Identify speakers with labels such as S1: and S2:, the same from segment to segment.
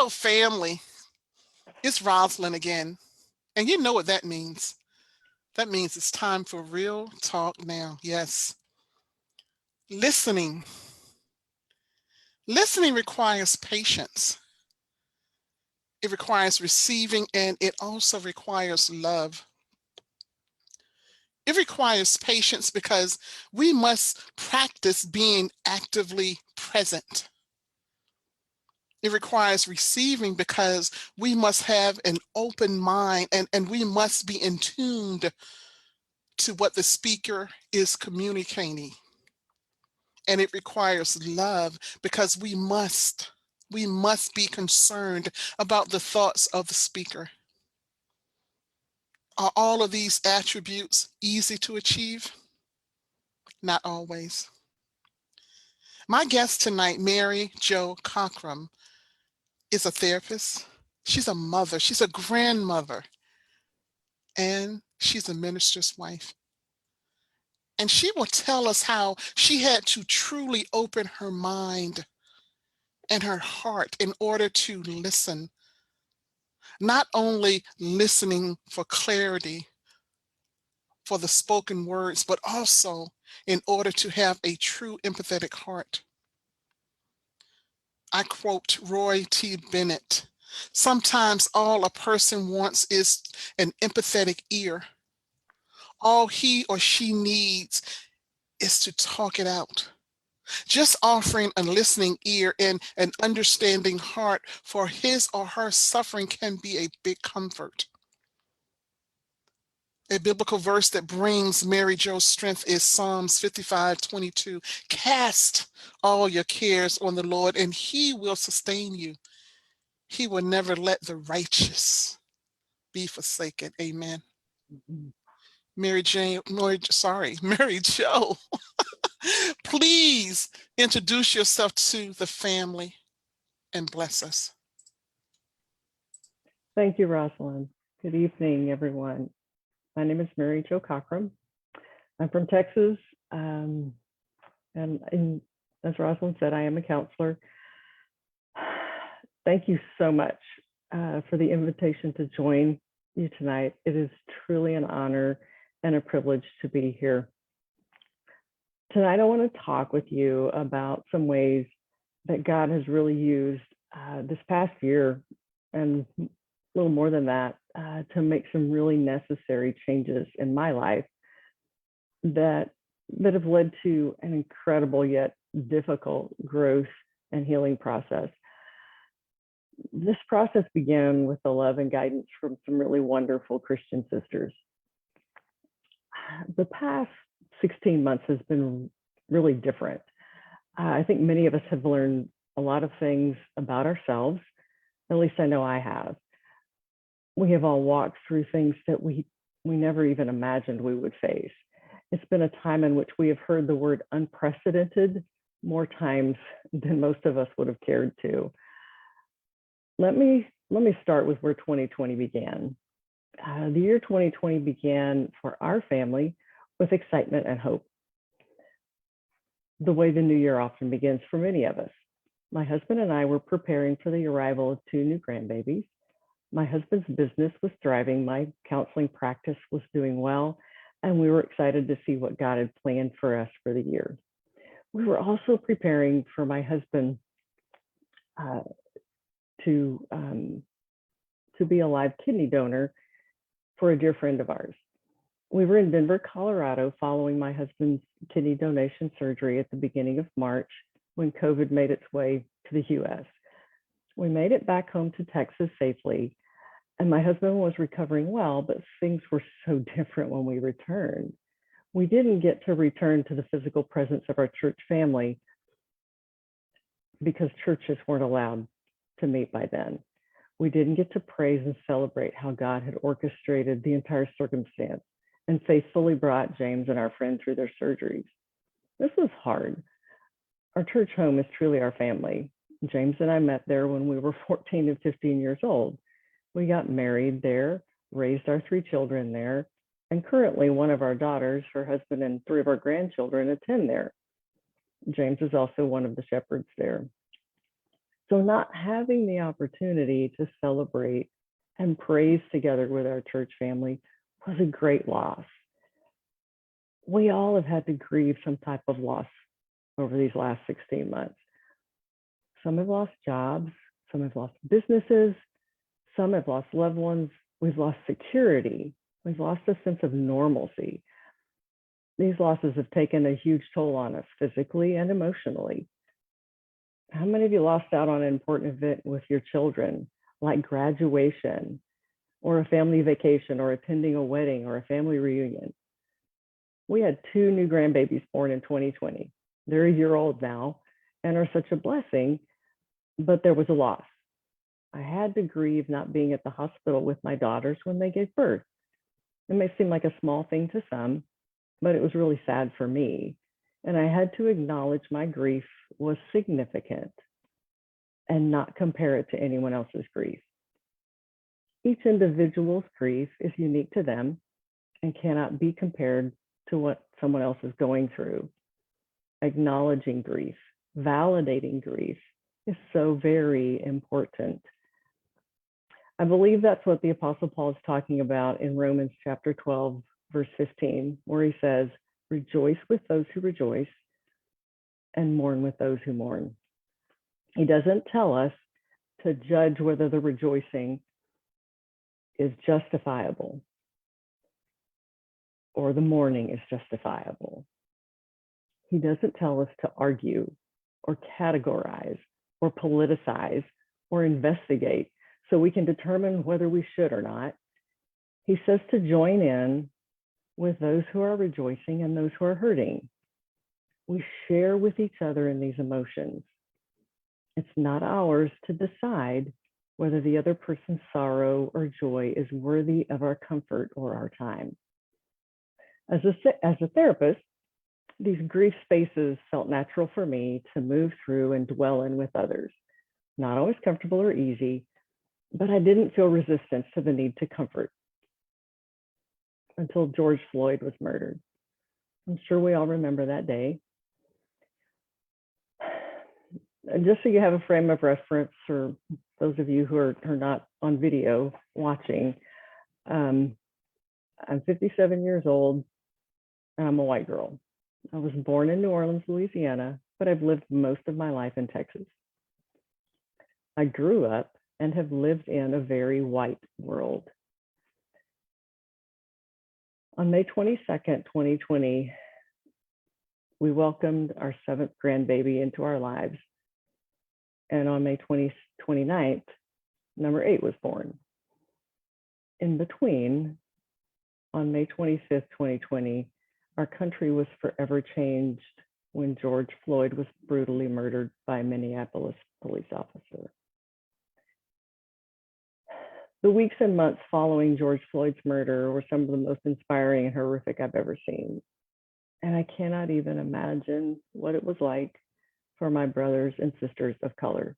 S1: Hello, family. It's Rosalind again. And you know what that means. That means it's time for real talk now. Yes. Listening. Listening requires patience. It requires receiving, and it also requires love. It requires patience because we must practice being actively present. It requires receiving because we must have an open mind and we must be in tune to what the speaker is communicating. And it requires love because we must be concerned about the thoughts of the speaker. Are all of these attributes easy to achieve? Not always. My guest tonight, Mary Jo Cochrum, is a therapist. She's a mother. She's a grandmother. And she's a minister's wife. And she will tell us how she had to truly open her mind and her heart in order to listen. Not only listening for clarity, for the spoken words, but also in order to have a true empathetic heart. I quote Roy T. Bennett, "Sometimes all a person wants is an empathetic ear. All he or she needs is to talk it out." Just offering a listening ear and an understanding heart for his or her suffering can be a big comfort. A biblical verse that brings Mary Jo's strength is Psalms 55:22. "Cast all your cares on the Lord, and he will sustain you. He will never let the righteous be forsaken." Amen.
S2: Mhm.
S1: Mary Jo, please introduce yourself to the family and bless us.
S2: Thank you, Rosalind. Good evening, everyone. My name is Mary Jo Cochrum. I'm from Texas, and as Rosalind said, I am a counselor. Thank you so much for the invitation to join you tonight. It is truly an honor and a privilege to be here. Tonight, I want to talk with you about some ways that God has really used this past year and a little more than that to make some really necessary changes in my life that have led to an incredible yet difficult growth and healing process. This process began with the love and guidance from some really wonderful Christian sisters. The past 16 months has been really different. I think many of us have learned a lot of things about ourselves. At least I know I have. We have all walked through things that we never even imagined we would face. It's been a time in which we have heard the word unprecedented more times than most of us would have cared to. Let me start with where 2020 began. The year 2020 began for our family with excitement and hope. The way the new year often begins for many of us. My husband and I were preparing for the arrival of 2 new grandbabies. My husband's business was thriving, my counseling practice was doing well, and we were excited to see what God had planned for us for the year. We were also preparing for my husband to be a live kidney donor for a dear friend of ours. We were in Denver, Colorado, following my husband's kidney donation surgery at the beginning of March when COVID made its way to the US. We made it back home to Texas safely, and my husband was recovering well, but things were so different when we returned. We didn't get to return to the physical presence of our church family because churches weren't allowed to meet by then. We didn't get to praise and celebrate how God had orchestrated the entire circumstance and faithfully brought James and our friend through their surgeries. This was hard. Our church home is truly our family. James and I met there when we were 14 and 15 years old. We got married there, raised our 3 children there, and currently one of our daughters, her husband, and 3 of our grandchildren attend there. James is also one of the shepherds there. So not having the opportunity to celebrate and praise together with our church family was a great loss. We all have had to grieve some type of loss over these last 16 months. Some have lost jobs, some have lost businesses, some have lost loved ones. We've lost security. We've lost a sense of normalcy. These losses have taken a huge toll on us physically and emotionally. How many of you lost out on an important event with your children, like graduation, or a family vacation, or attending a wedding, or a family reunion? We had 2 new grandbabies born in 2020. They're a year old now and are such a blessing, but there was a loss. I had to grieve not being at the hospital with my daughters when they gave birth. It may seem like a small thing to some, but it was really sad for me. And I had to acknowledge my grief was significant and not compare it to anyone else's grief. Each individual's grief is unique to them and cannot be compared to what someone else is going through. Acknowledging grief, validating grief is so very important. I believe that's what the Apostle Paul is talking about in Romans chapter 12, verse 15, where he says, rejoice with those who rejoice and mourn with those who mourn. He doesn't tell us to judge whether the rejoicing is justifiable or the mourning is justifiable. He doesn't tell us to argue or categorize or politicize or investigate so we can determine whether we should or not. He says to join in with those who are rejoicing and those who are hurting. We share with each other in these emotions. It's not ours to decide whether the other person's sorrow or joy is worthy of our comfort or our time. As a therapist, these grief spaces felt natural for me to move through and dwell in with others. Not always comfortable or easy, but I didn't feel resistance to the need to comfort until George Floyd was murdered. I'm sure we all remember that day. And just so you have a frame of reference, or those of you who are not on video watching, I'm 57 years old and I'm a white girl. I was born in New Orleans, Louisiana, but I've lived most of my life in Texas. I grew up and have lived in a very white world. On May 22nd, 2020, we welcomed our 7th grandbaby into our lives. And on May 29th, number 8 was born. In between, on May 25th, 2020, our country was forever changed when George Floyd was brutally murdered by a Minneapolis police officer. The weeks and months following George Floyd's murder were some of the most inspiring and horrific I've ever seen. And I cannot even imagine what it was like for my brothers and sisters of color.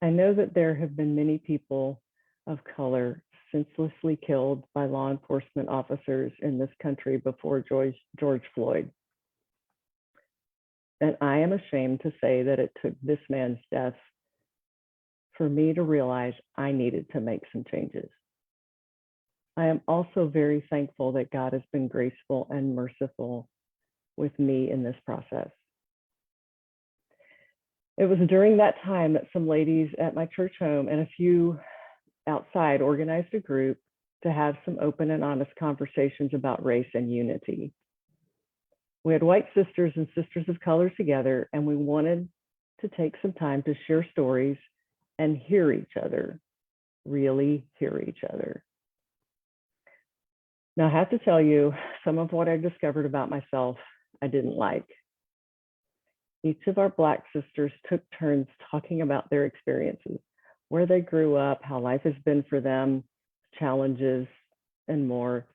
S2: I know that there have been many people of color senselessly killed by law enforcement officers in this country before George Floyd. And I am ashamed to say that it took this man's death for me to realize I needed to make some changes. I am also very thankful that God has been graceful and merciful with me in this process. It was during that time that some ladies at my church home and a few outside organized a group to have some open and honest conversations about race and unity. We had white sisters and sisters of color together, and we wanted to take some time to share stories and hear each other, really hear each other. Now, I have to tell you, some of what I discovered about myself, I didn't like. Each of our Black sisters took turns talking about their experiences, where they grew up, how life has been for them, challenges, and more.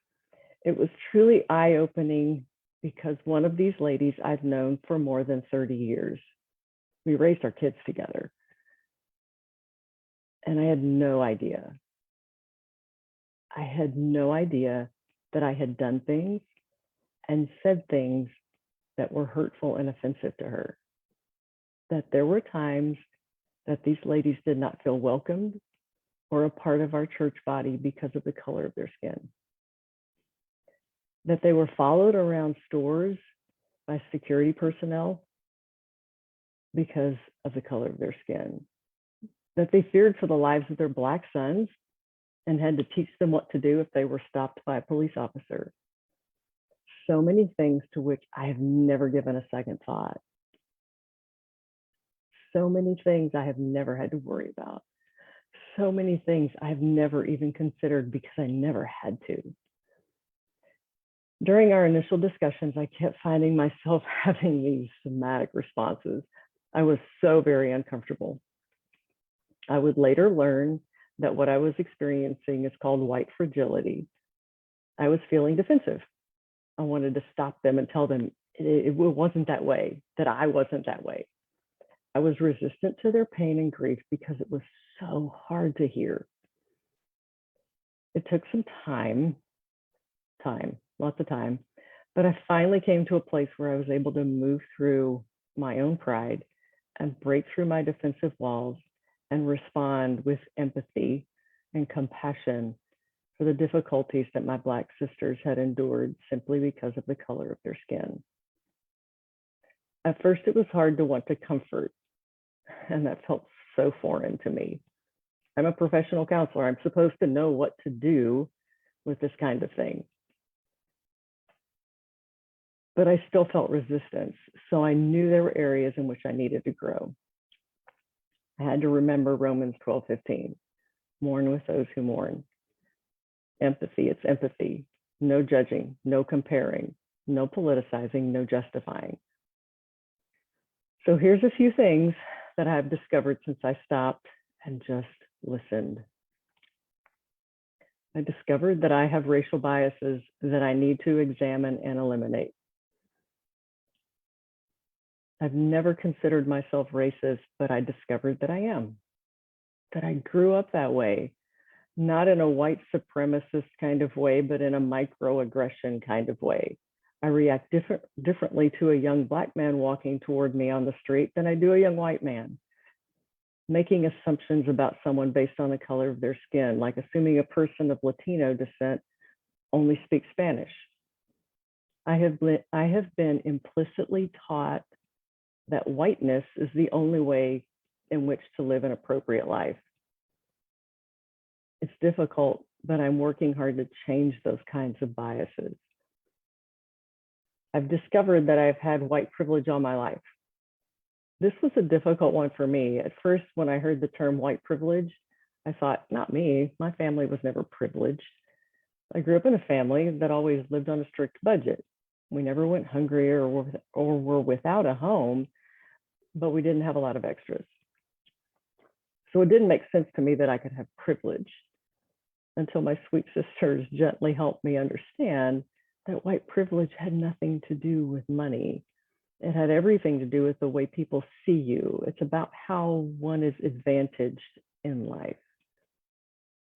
S2: It was truly eye-opening because one of these ladies I've known for more than 30 years. We raised our kids together. And I had no idea. I had no idea that I had done things and said things that were hurtful and offensive to her. that there were times that these ladies did not feel welcomed or a part of our church body because of the color of their skin. That they were followed around stores by security personnel because of the color of their skin. That they feared for the lives of their Black sons and had to teach them what to do if they were stopped by a police officer. So many things to which I have never given a second thought. So many things I have never had to worry about. So many things I've never even considered because I never had to. During our initial discussions, I kept finding myself having these somatic responses. I was so very uncomfortable. I would later learn that what I was experiencing is called white fragility. I was feeling defensive. I wanted to stop them and tell them it wasn't that way, that I wasn't that way. I was resistant to their pain and grief because it was so hard to hear. It took some time, lots of time, but I finally came to a place where I was able to move through my own pride and break through my defensive walls and respond with empathy and compassion for the difficulties that my Black sisters had endured simply because of the color of their skin. At first, it was hard to want to comfort, and that felt so foreign to me. I'm a professional counselor. I'm supposed to know what to do with this kind of thing. But I still felt resistance, so I knew there were areas in which I needed to grow. I had to remember Romans 12:15, mourn with those who mourn. Empathy, it's empathy, no judging, no comparing, no politicizing, no justifying. So here's a few things that I've discovered since I stopped and just listened. I discovered that I have racial biases that I need to examine and eliminate. I've never considered myself racist, but I discovered that I am, that I grew up that way, not in a white supremacist kind of way, but in a microaggression kind of way. I react differently to a young Black man walking toward me on the street than I do a young white man. Making assumptions about someone based on the color of their skin, like assuming a person of Latino descent only speaks Spanish. I have been implicitly taught that whiteness is the only way in which to live an appropriate life. It's difficult, but I'm working hard to change those kinds of biases. I've discovered that I've had white privilege all my life. This was a difficult one for me. At first, when I heard the term white privilege, I thought, not me, my family was never privileged. I grew up in a family that always lived on a strict budget. We never went hungry or were without a home, but we didn't have a lot of extras. So it didn't make sense to me that I could have privilege until my sweet sisters gently helped me understand that white privilege had nothing to do with money. It had everything to do with the way people see you. It's about how one is advantaged in life.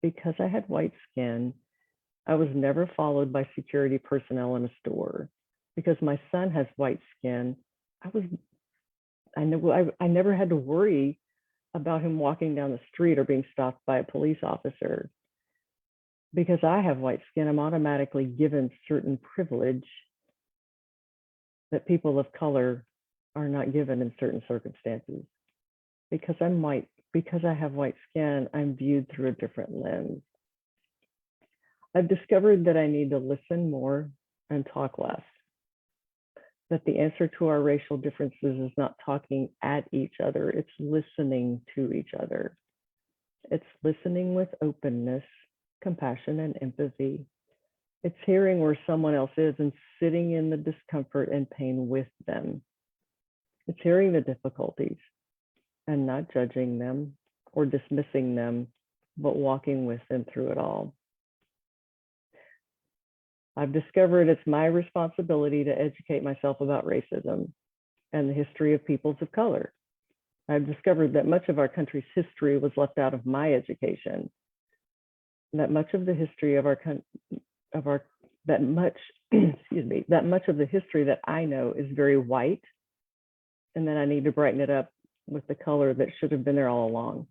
S2: Because I had white skin, I was never followed by security personnel in a store. Because my son has white skin, I never had to worry about him walking down the street or being stopped by a police officer. Because I have white skin, I'm automatically given certain privilege that people of color are not given in certain circumstances. Because I'm white, because I have white skin, I'm viewed through a different lens. I've discovered that I need to listen more and talk less. That the answer to our racial differences is not talking at each other, it's listening to each other. It's listening with openness, compassion, and empathy. It's hearing where someone else is and sitting in the discomfort and pain with them. It's hearing the difficulties and not judging them or dismissing them, but walking with them through it all. I've discovered it's my responsibility to educate myself about racism and the history of peoples of color. I've discovered that much of our country's history was left out of my education. That much of the history of that much of the history that I know is very white, and that I need to brighten it up with the color that should have been there all along.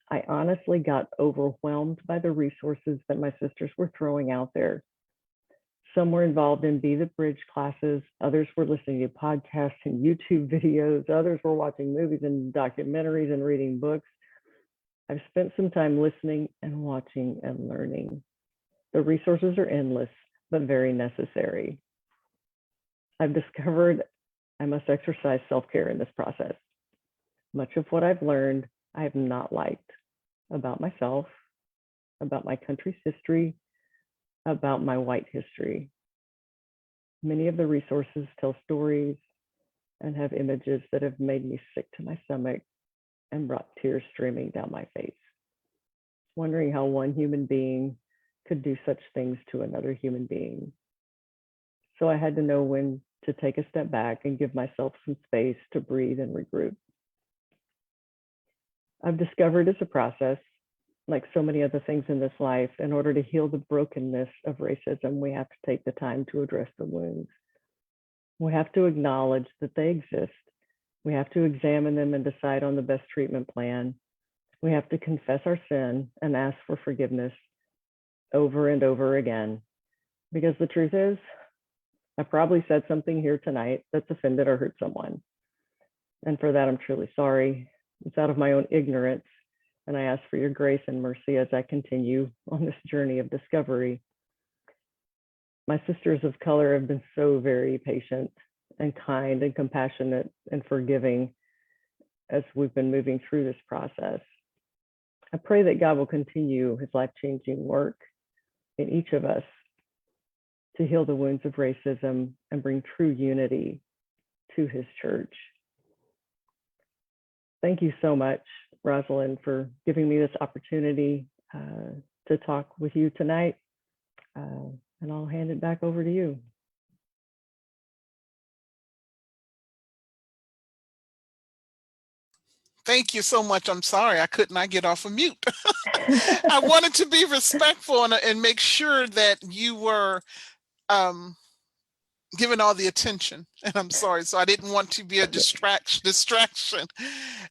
S2: I honestly got overwhelmed by the resources that my sisters were throwing out there. Some were involved in Be the Bridge classes. Others were listening to podcasts and YouTube videos. Others were watching movies and documentaries and reading books. I've spent some time listening and watching and learning. The resources are endless, but very necessary. I've discovered I must exercise self-care in this process. Much of what I've learned, I have not liked about myself, about my country's history, about my white history. Many of the resources tell stories and have images that have made me sick to my stomach and brought tears streaming down my face, wondering how one human being could do such things to another human being. So I had to know when to take a step back and give myself some space to breathe and regroup. I've discovered it's a process, like so many other things in this life. In order to heal the brokenness of racism, we have to take the time to address the wounds. We have to acknowledge that they exist. We have to examine them and decide on the best treatment plan. We have to confess our sin and ask for forgiveness over and over again. Because the truth is, I probably said something here tonight that's offended or hurt someone. And for that, I'm truly sorry. It's out of my own ignorance. And I ask for your grace and mercy as I continue on this journey of discovery. My sisters of color have been so very patient and kind and compassionate and forgiving as we've been moving through this process. I pray that God will continue his life-changing work in each of us to heal the wounds of racism and bring true unity to his church. Thank you so much, Rosalind, for giving me this opportunity to talk with you tonight. And I'll hand it back over to you.
S1: Thank you so much. I'm sorry, I could not get off of mute. I wanted to be respectful and make sure that you were given all the attention, and I'm sorry, so I didn't want to be a distraction.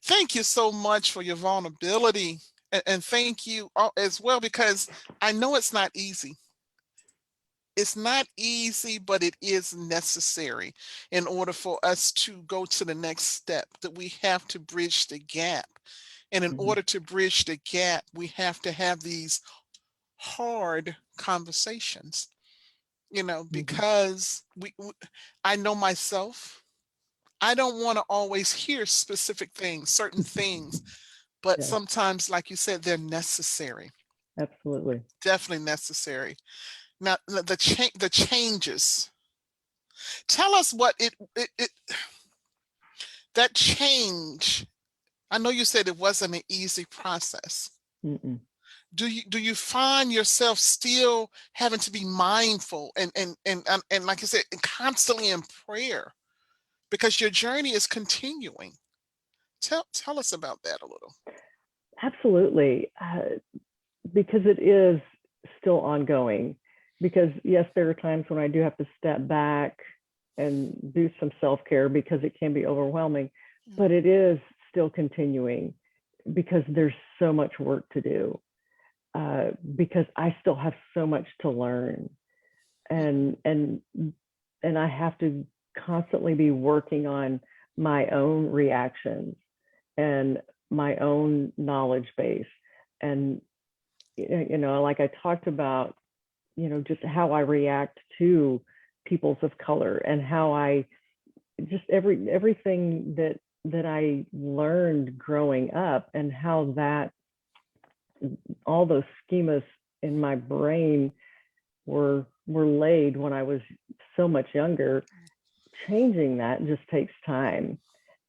S1: Thank you so much for your vulnerability, and thank you as well, because I know it's not easy. It's not easy, but it is necessary in order for us to go to the next step, that we have to bridge the gap. And in order to bridge the gap, we have to have these hard conversations, you know, because I know myself, I don't want to always hear specific things, certain things, but
S2: Yeah,
S1: sometimes, like you said, they're necessary.
S2: absolutely.
S1: Definitely necessary. Now, the changes. Tell us what that change. I know you said it wasn't an easy process.
S2: Mm-mm.
S1: Do you find yourself still having to be mindful and like I said, constantly in prayer, because your journey is continuing? Tell us about that a little.
S2: Absolutely, because it is still ongoing. Because yes, there are times when I do have to step back and do some self-care because it can be overwhelming, but it is still continuing because there's so much work to do. Because I still have so much to learn, and I have to constantly be working on my own reactions and my own knowledge base. And you know, like I talked about, you know, just how I react to peoples of color and how I just everything that I learned growing up, and how that all those schemas in my brain were laid when I was so much younger. Changing that just takes time.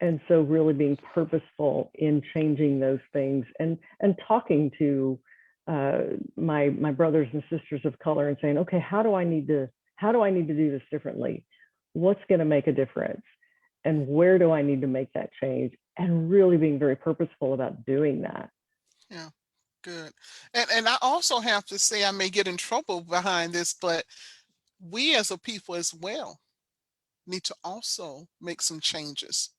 S2: And so really being purposeful in changing those things, and talking to my brothers and sisters of color and saying, okay, how do I need to do this differently? What's going to make a difference? And where do I need to make that change? And really being very purposeful about doing that.
S1: Yeah, good. And I also have to say, I may get in trouble behind this, but we as a people as well need to also make some changes.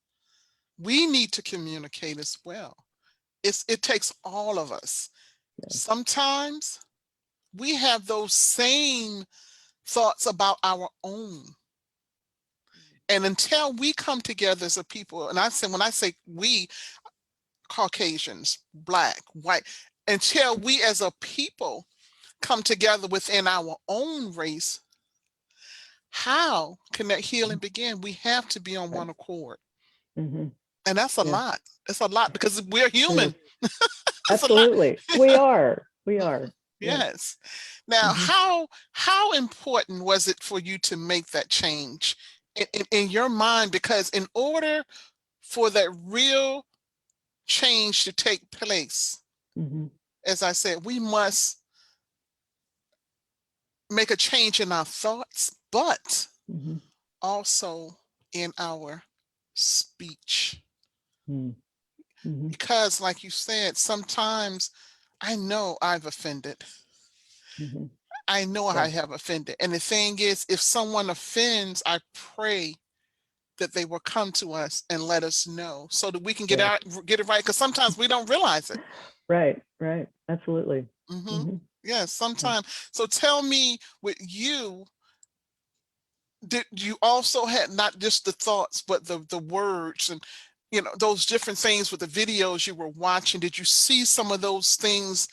S1: we need to communicate as well. It takes all of us.
S2: Yeah.
S1: Sometimes we have those same thoughts about our own. And until we come together as a people, and when I say we, Caucasians, Black, white, until we as a people come together within our own race, how can that healing begin? We have to be on
S2: Right.
S1: one accord.
S2: Mm-hmm.
S1: And that's a
S2: Yeah,
S1: lot. It's a lot because we're
S2: it is.
S1: human. It's a lot.
S2: Absolutely. We are. We are. Yes.
S1: Yes. Now,
S2: Mm-hmm.
S1: how important was it for you to make that change in your mind? Because in order for that real change to take place,
S2: Mm-hmm.
S1: as I said, we must make a change in our thoughts, but
S2: Mm-hmm.
S1: also in our speech.
S2: Mm-hmm.
S1: Because, like you said, sometimes I know I've offended.
S2: Mm-hmm.
S1: I know
S2: Yeah.
S1: I have offended. And the thing is, if someone offends, I pray that they will come to us and let us know so that we can get
S2: Yes.
S1: it right. Because sometimes we don't realize it.
S2: Right. Right. Absolutely.
S1: Mm-hmm.
S2: Mm-hmm.
S1: Yes,
S2: Yeah.
S1: sometimes. So tell me, with you, did you also had not just the thoughts, but the words and those different things with the videos you were watching? Did you see some of those things?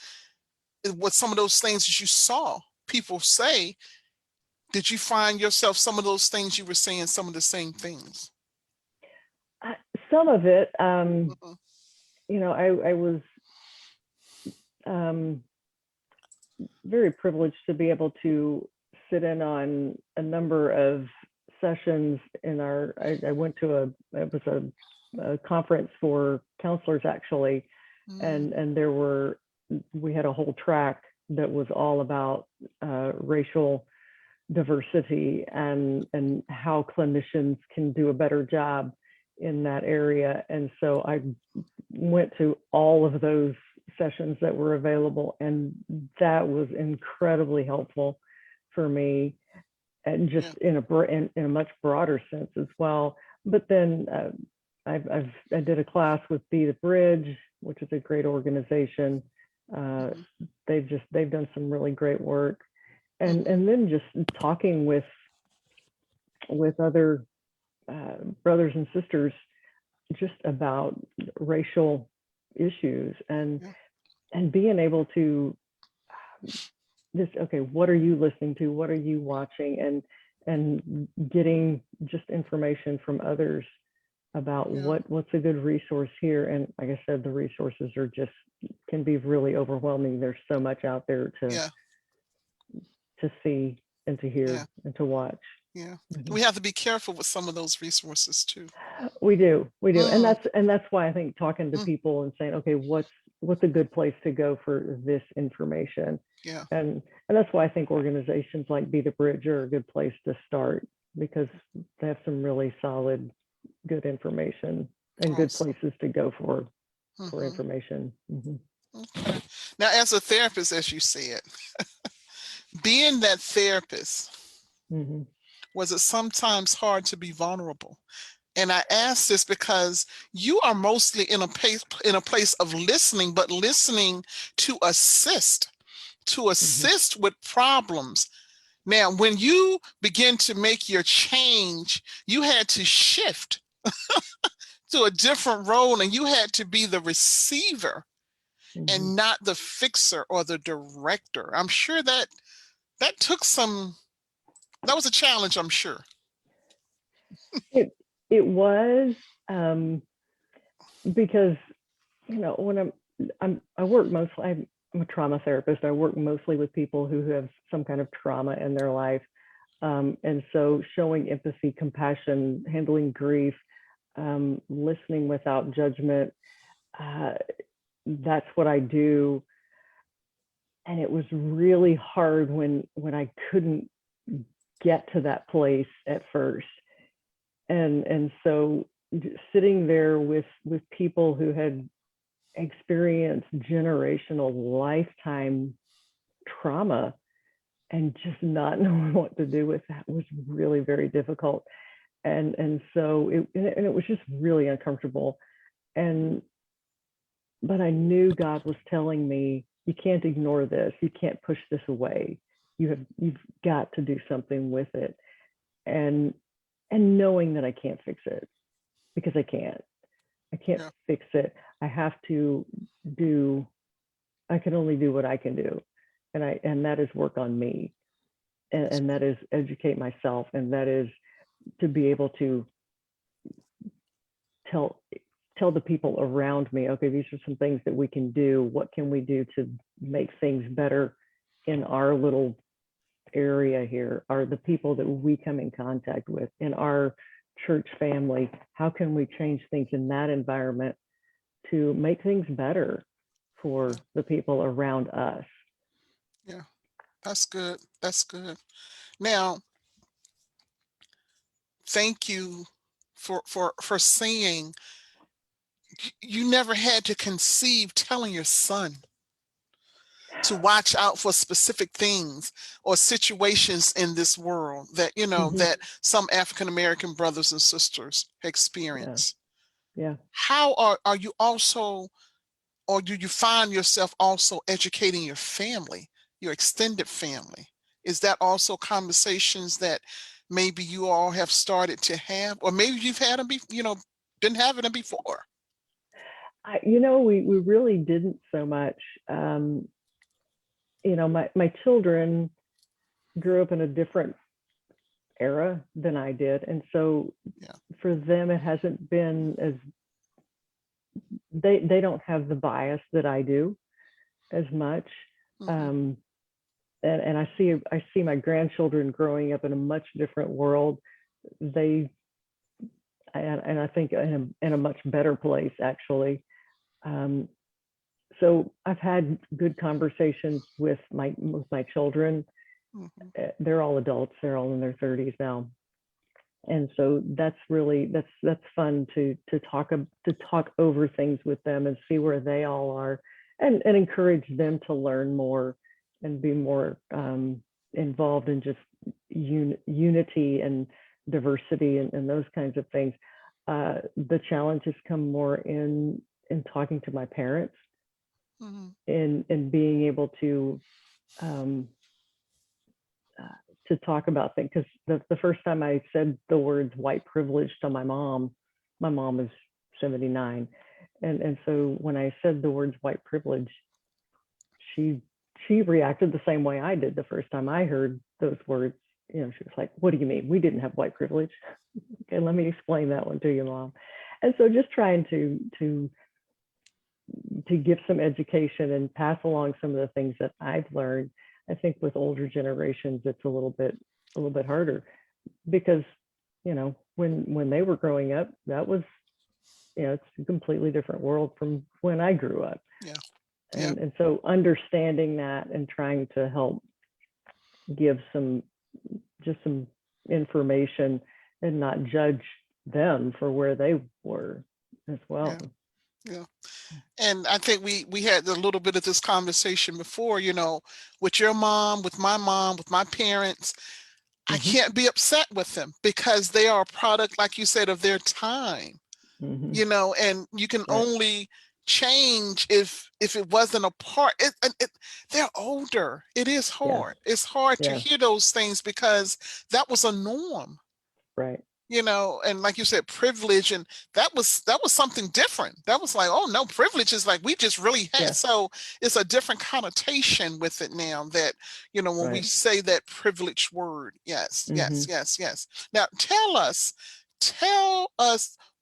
S1: What some of those things that you saw people say? Did you find yourself some of those things you were saying some of the same things?
S2: Some of it,
S1: Mm-hmm.
S2: I was um, very privileged to be able to sit in on a number of sessions I went to it was a conference for counselors actually,
S1: Mm-hmm.
S2: and we had a whole track that was all about racial diversity and how clinicians can do a better job in that area. And so I went to all of those sessions that were available, and that was incredibly helpful for me, and just
S1: Yeah.
S2: in a much broader sense as well. But then I did a class with Be the Bridge, which is a great organization. Uh,
S1: Mm-hmm.
S2: they've done some really great work, and
S1: Mm-hmm.
S2: and then just talking with other brothers and sisters just about racial issues,
S1: Yeah.
S2: and being able to okay, what are you listening to, what are you watching, and getting just information from others about
S1: Yeah.
S2: what's a good resource here. And like I said, the resources are just can be really overwhelming. There's so much out there
S1: Yeah.
S2: to see and to hear
S1: Yeah.
S2: and to watch.
S1: Yeah.
S2: Mhm.
S1: We have to be careful with some of those resources too.
S2: We do, and
S1: Mm,
S2: that's why I think talking to
S1: mm,
S2: people and saying, okay, what's a good place to go for this information,
S1: yeah.
S2: and that's why I think organizations like Be the Bridge are a good place to start, because they have some really solid, good information and good
S1: Awesome.
S2: places to go for
S1: Mm-hmm.
S2: information. Mm-hmm.
S1: Okay. Now, as a therapist, as you said, being that therapist,
S2: Mm-hmm.
S1: was it sometimes hard to be vulnerable? And I ask this because you are mostly in a place of listening, but listening to assist,
S2: Mm-hmm.
S1: with problems. Now, when you begin to make your change, you had to shift to a different role, and you had to be the receiver
S2: Mm-hmm.
S1: and not the fixer or the director. I'm sure that took that was a challenge, I'm sure.
S2: it it was, um, because when I work mostly, I'm a trauma therapist. I work mostly with people who have some kind of trauma in their life, and so showing empathy, compassion, handling grief, listening without judgment, uh, that's what I do. And it was really hard when I couldn't get to that place at first, and so sitting there with people who had experienced generational lifetime trauma and just not knowing what to do with that was really very difficult. And so it was just really uncomfortable. And but I knew God was telling me, you can't ignore this. You can't push this away. You've got to do something with it. And knowing that I can't fix it, because I can't. I can't
S1: Yeah.
S2: fix it. I have to do, I can only do what I can do. And that is work on me. And that is educate myself. And that is to be able to tell the people around me, okay, these are some things that we can do. What can we do to make things better in our little area here? Are the people that we come in contact with in our church family? How can we change things in that environment to make things better for
S1: Yeah.
S2: the people around us?
S1: Yeah. That's good. That's good. Now, thank you for saying you never had to conceive telling your son to watch out for specific things or situations in this world that,
S2: Mm-hmm.
S1: that some African American brothers and sisters
S2: Yeah.
S1: experience.
S2: Yeah.
S1: How are you also, or do you find yourself also educating your family, your extended family? Is that also conversations that maybe you all have started to have, or maybe you've had them, didn't have them before?
S2: We really didn't so much. My children grew up in a different era than I did. And so
S1: Yeah.
S2: for them, it hasn't been as, they don't have the bias that I do as much.
S1: Mm-hmm.
S2: And I see my grandchildren growing up in a much different world. They, and I think in a much better place, actually. So I've had good conversations with my children.
S1: Mm-hmm.
S2: They're all adults. They're all in their 30s now. And so that's really, that's fun to talk over things with them and see where they all are, and encourage them to learn more and be more involved in just unity and diversity and those kinds of things. The challenges come more in talking to my parents,
S1: Mm-hmm.
S2: and being able um, to talk about things. Because the first time I said the words white privilege to my mom is 79. And so when I said the words white privilege, she reacted the same way I did the first time I heard those words. She was like, what do you mean? We didn't have white privilege. Okay, let me explain that one to you, Mom. And so just trying to give some education and pass along some of the things that I've learned. I think with older generations, it's a little bit harder, because when they were growing up, that was, it's a completely different world from when I grew up.
S1: Yeah. Yeah.
S2: And so understanding that and trying to help give some information and not judge them for where they were as well.
S1: Yeah. Yeah. And I think we had a little bit of this conversation before, with your mom, with my parents. I
S2: Mm-hmm.
S1: can't be upset with them because they are a product, like you said, of their time,
S2: Mm-hmm.
S1: and you can
S2: Right.
S1: only change if it wasn't a part. They're older. It is
S2: Yeah.
S1: hard. It's hard to
S2: Yeah.
S1: hear those things because that was a norm.
S2: Right.
S1: And like you said, privilege, and that was something different. That was like, oh no, privilege is like we just really had.
S2: Yeah.
S1: So it's a different connotation with it now that, when we
S2: Right.
S1: say that privilege word. Yes,
S2: Mm-hmm.
S1: yes, yes, yes. Now tell us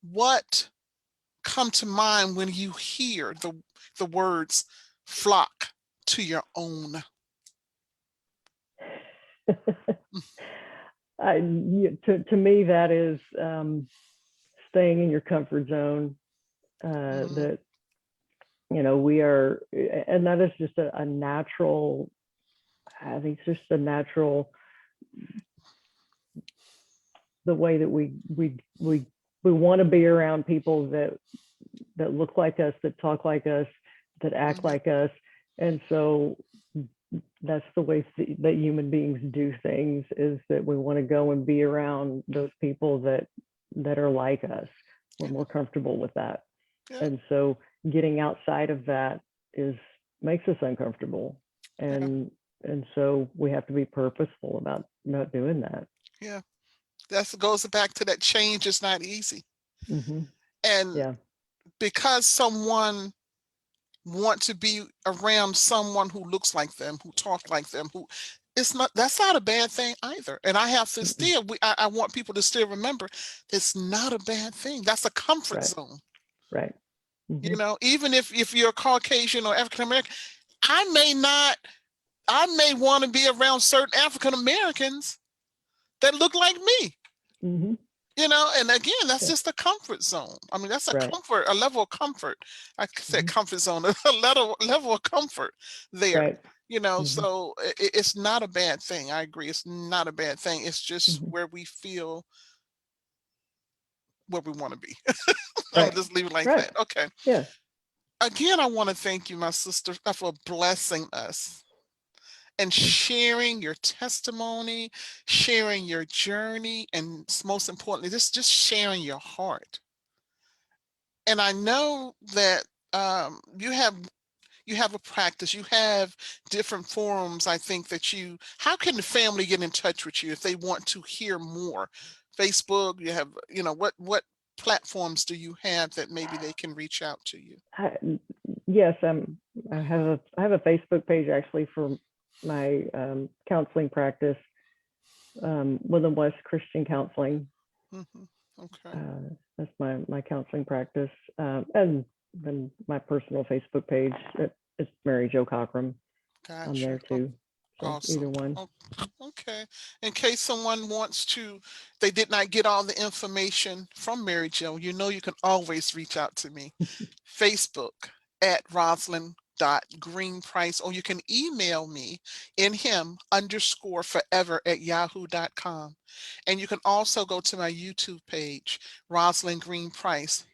S1: what come to mind when you hear the words flock to your own.
S2: To me, that is staying in your comfort zone.
S1: Mhm.
S2: That we are, and that is just a natural. I think it's just a natural, the way that we want to be around people that look like us, that talk like us, that act
S1: Mhm.
S2: like us, and so that's the way that human beings do things, is that we want to go and be around those people that are like us. We're
S1: Yeah.
S2: more comfortable with that.
S1: Yeah.
S2: And so getting outside of that makes us uncomfortable.
S1: Yeah.
S2: And so we have to be purposeful about not doing that.
S1: Yeah. That goes back to that change is not easy.
S2: Mm-hmm.
S1: And
S2: Yeah.
S1: because someone want to be around someone who looks like them, who talk like them, that's not a bad thing either. And I have to
S2: Mm-mm.
S1: still, I want people to still remember, it's not a bad thing. That's a comfort
S2: Right.
S1: zone.
S2: Right. Mm-hmm.
S1: Even if you're Caucasian or African American, I may want to be around certain African Americans that look like me.
S2: Mm-hmm.
S1: And again, that's
S2: Yeah.
S1: just a comfort zone. I mean, that's
S2: Right.
S1: a level of comfort. I said
S2: Mm-hmm.
S1: comfort zone, a level of comfort there.
S2: Right. Mm-hmm.
S1: So it's not a bad thing. I agree. It's not a bad thing. It's just
S2: Mm-hmm.
S1: where we feel where we want to be. I'm
S2: Right.
S1: just leave it like
S2: Right.
S1: that. Okay.
S2: Yeah.
S1: Again, I want to thank you, my sister, for blessing us and sharing your testimony, sharing your journey, and most importantly, just sharing your heart. And I know that you have a practice, you have different forums. I think how can the family get in touch with you if they want to hear more? Facebook, you have, what platforms do you have that maybe they can reach out to you?
S2: I, yes, I have a Facebook page actually for my counseling practice, Woodland West Christian Counseling.
S1: Hmm. Okay.
S2: That's my counseling practice, and then my personal Facebook page. It's Mary Jo Cochrum. I'm
S1: Got you.
S2: there too. So either
S1: Awesome.
S2: one.
S1: Oh, okay. In case someone they did not get all the information from Mary Jo, you can always reach out to me. Facebook at Rosalind.Greenprice, or you can email me _forever@yahoo.com. And you can also go to my YouTube page, Rosalind Green Price,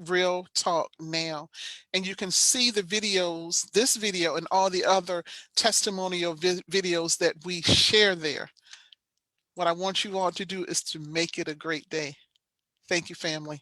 S1: Real Talk Now, and you can see this video and all the other testimonial videos that we share there. What I want you all to do is to make it a great day. Thank you, family.